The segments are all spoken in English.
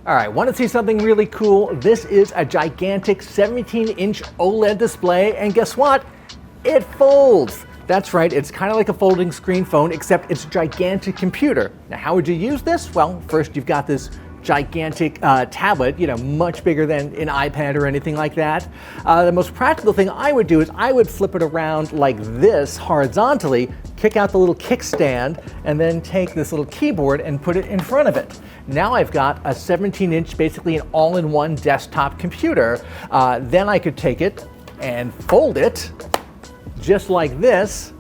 All right, want to see something really cool? This is a gigantic 17-inch OLED display, and guess what? It folds. That's right, it's kind of like a folding screen phone, except it's a gigantic computer. Now, how would you use this? Well, first you've got this gigantic tablet, much bigger than an iPad or anything like that. The most practical thing I would do is I would flip it around like this horizontally, kick out the little kickstand, and then take this little keyboard and put it in front of it. Now I've got a 17-inch, basically an all-in-one desktop computer. Then I could take it and fold it just like this,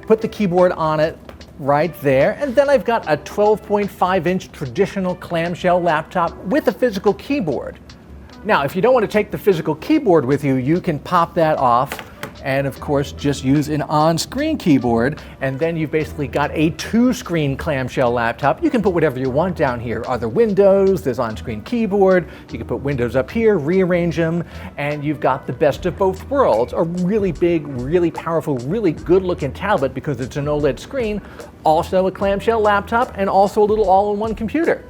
put the keyboard on it right there, and then I've got a 12.5-inch traditional clamshell laptop with a physical keyboard. Now, if you don't want to take the physical keyboard with you, you can pop that off and of course just use an on-screen keyboard, and then you've basically got a two-screen clamshell laptop. You can put whatever you want down here. Other windows, there's on-screen keyboard, you can put windows up here, rearrange them, and you've got the best of both worlds. A really big, really powerful, really good-looking tablet because it's an OLED screen, also a clamshell laptop, and also a little all-in-one computer.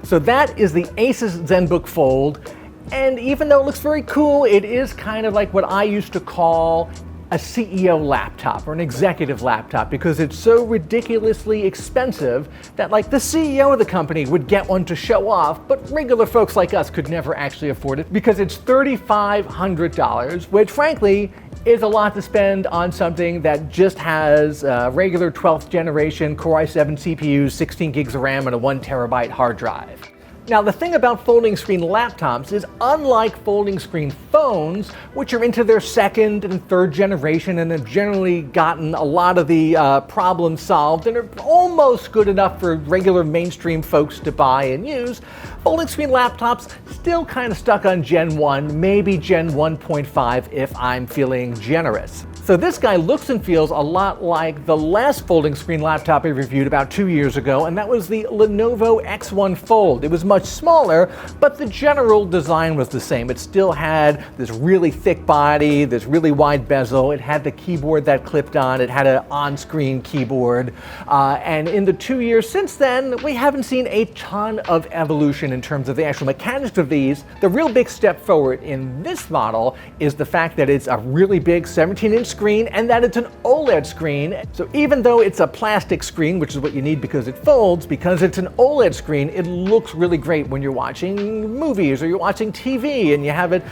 So that is the Asus ZenBook Fold. And even though it looks very cool, it is kind of like what I used to call a CEO laptop or an executive laptop, because it's so ridiculously expensive that like the CEO of the company would get one to show off, but regular folks like us could never actually afford it because it's $3,500, which frankly is a lot to spend on something that just has a regular 12th generation Core i7 CPU, 16 gigs of RAM, and a 1 terabyte hard drive. Now, the thing about folding screen laptops is, unlike folding screen phones, which are into their second and third generation and have generally gotten a lot of the problems solved and are almost good enough for regular mainstream folks to buy and use, folding screen laptops still kind of stuck on Gen 1, maybe Gen 1.5 if I'm feeling generous. So this guy looks and feels a lot like the last folding screen laptop I reviewed about 2 years ago, and that was the Lenovo X1 Fold. It was much smaller, but the general design was the same. It still had this really thick body, this really wide bezel. It had the keyboard that clipped on. It had an on-screen keyboard. And in the 2 years since then, we haven't seen a ton of evolution in terms of the actual mechanics of these. The real big step forward in this model is the fact that it's a really big 17-inch screen and that it's an OLED screen. So even though it's a plastic screen, which is what you need because it folds, because it's an OLED screen, it looks really great when you're watching movies or you're watching TV and you have it,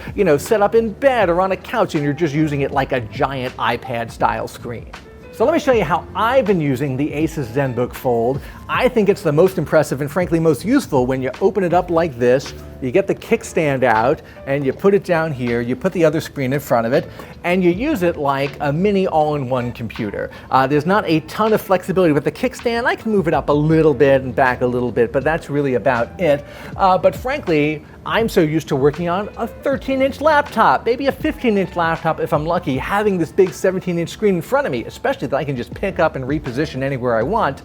set up in bed or on a couch and you're just using it like a giant iPad style screen. So let me show you how I've been using the Asus ZenBook Fold. I think it's the most impressive and frankly most useful when you open it up like this. You get the kickstand out and you put it down here, you put the other screen in front of it, and you use it like a mini all-in-one computer. There's not a ton of flexibility with the kickstand. I can move it up a little bit and back a little bit, but that's really about it. But frankly, I'm so used to working on a 13-inch laptop, maybe a 15-inch laptop if I'm lucky, having this big 17-inch screen in front of me, especially that I can just pick up and reposition anywhere I want.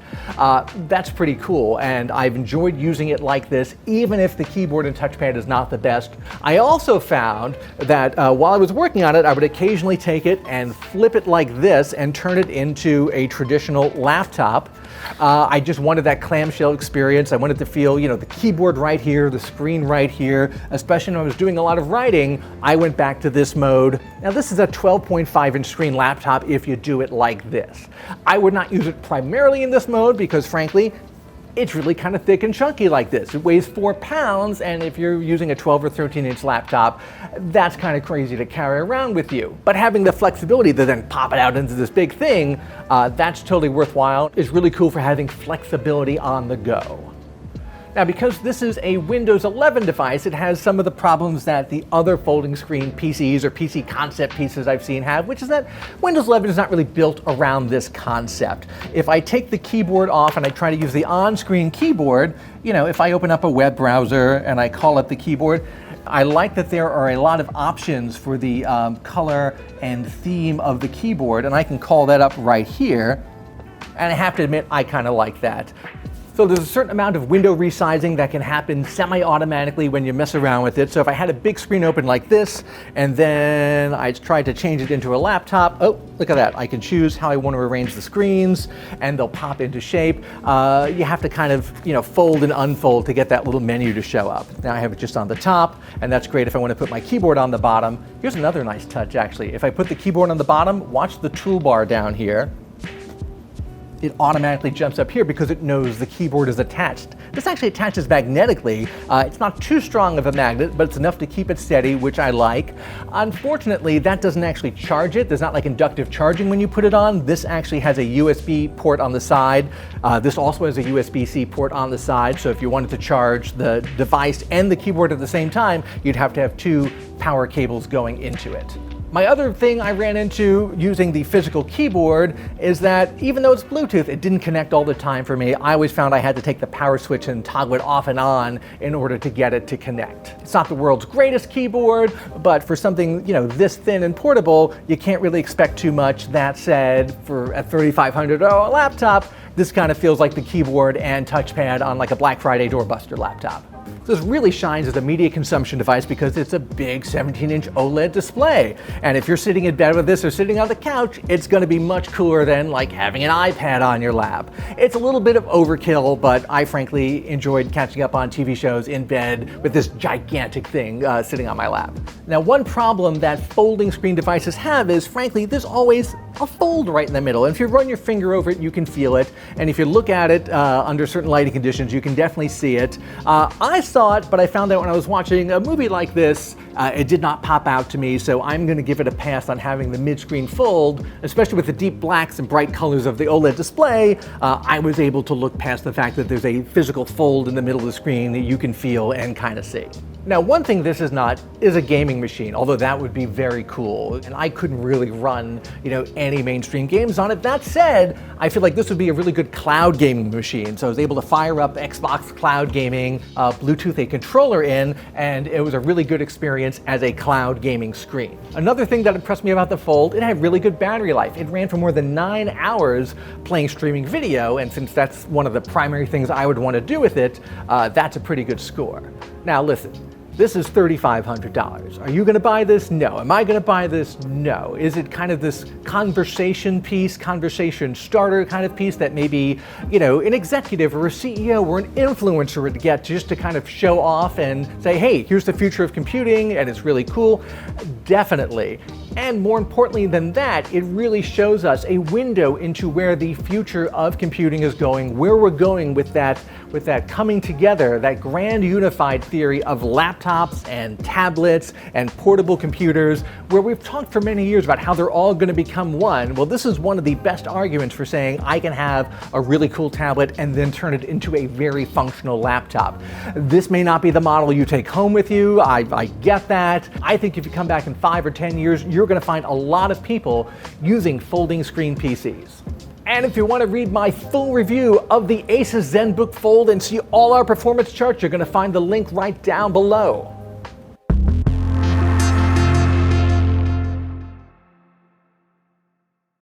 That's pretty cool, and I've enjoyed using it like this, even if the keyboard and touchpad is not the best. I also found that while I was working on it, I would occasionally take it and flip it like this and turn it into a traditional laptop. I just wanted that clamshell experience. I wanted to feel, the keyboard right here, the screen right here. Especially when I was doing a lot of writing, I went back to this mode. Now this is a 12.5-inch screen laptop if you do it like this. I would not use it primarily in this mode because frankly, it's really kind of thick and chunky like this. It weighs 4 pounds, and if you're using a 12 or 13-inch laptop, that's kind of crazy to carry around with you. But having the flexibility to then pop it out into this big thing, that's totally worthwhile. It's really cool for having flexibility on the go. Now, because this is a Windows 11 device, it has some of the problems that the other folding screen PCs or PC concept pieces I've seen have, which is that Windows 11 is not really built around this concept. If I take the keyboard off and I try to use the on-screen keyboard, if I open up a web browser and I call up the keyboard, I like that there are a lot of options for the color and theme of the keyboard, and I can call that up right here. And I have to admit, I kind of like that. So there's a certain amount of window resizing that can happen semi-automatically when you mess around with it. So if I had a big screen open like this, and then I tried to change it into a laptop, oh, look at that. I can choose how I want to arrange the screens, and they'll pop into shape. You have to kind of, fold and unfold to get that little menu to show up. Now I have it just on the top, and that's great if I want to put my keyboard on the bottom. Here's another nice touch, actually. If I put the keyboard on the bottom, watch the toolbar down here. It automatically jumps up here because it knows the keyboard is attached. This actually attaches magnetically. It's not too strong of a magnet, but it's enough to keep it steady, which I like. Unfortunately, that doesn't actually charge it. There's not like inductive charging when you put it on. This actually has a USB port on the side. This also has a USB-C port on the side, so if you wanted to charge the device and the keyboard at the same time, you'd have to have two power cables going into it. My other thing I ran into using the physical keyboard is that even though it's Bluetooth, it didn't connect all the time for me. I always found I had to take the power switch and toggle it off and on in order to get it to connect. It's not the world's greatest keyboard, but for something, this thin and portable, you can't really expect too much. That said, for a $3,500 laptop, this kind of feels like the keyboard and touchpad on like a Black Friday doorbuster laptop. This really shines as a media consumption device because it's a big 17-inch OLED display. And if you're sitting in bed with this or sitting on the couch, it's going to be much cooler than like having an iPad on your lap. It's a little bit of overkill, but I frankly enjoyed catching up on TV shows in bed with this gigantic thing sitting on my lap. Now, one problem that folding screen devices have is, frankly, there's always a fold right in the middle. And if you run your finger over it, you can feel it. And if you look at it under certain lighting conditions, you can definitely see it. I saw it, but I found out when I was watching a movie like this, it did not pop out to me, so I'm going to give it a pass on having the mid-screen fold, especially with the deep blacks and bright colors of the OLED display. I was able to look past the fact that there's a physical fold in the middle of the screen that you can feel and kind of see. Now, one thing this is not is a gaming machine, although that would be very cool, and I couldn't really run, any mainstream games on it. That said, I feel like this would be a really good cloud gaming machine. So I was able to fire up Xbox Cloud Gaming, Bluetooth a controller in, and it was a really good experience as a cloud gaming screen. Another thing that impressed me about the Fold, it had really good battery life. It ran for more than 9 hours playing streaming video, and since that's one of the primary things I would want to do with it, that's a pretty good score. Now listen. This is $3,500. Are you going to buy this? No. Am I going to buy this? No. Is it kind of this conversation piece, conversation starter kind of piece that maybe, an executive or a CEO or an influencer would get just to kind of show off and say, hey, here's the future of computing and it's really cool? Definitely. And more importantly than that, it really shows us a window into where the future of computing is going, where we're going with that coming together, that grand unified theory of laptops and tablets and portable computers, where we've talked for many years about how they're all going to become one. Well, this is one of the best arguments for saying I can have a really cool tablet and then turn it into a very functional laptop. This may not be the model you take home with you. I get that. I think if you come back in 5 or 10 years, you're going to find a lot of people using folding screen PCs. And if you want to read my full review of the Asus ZenBook Fold and see all our performance charts, you're going to find the link right down below.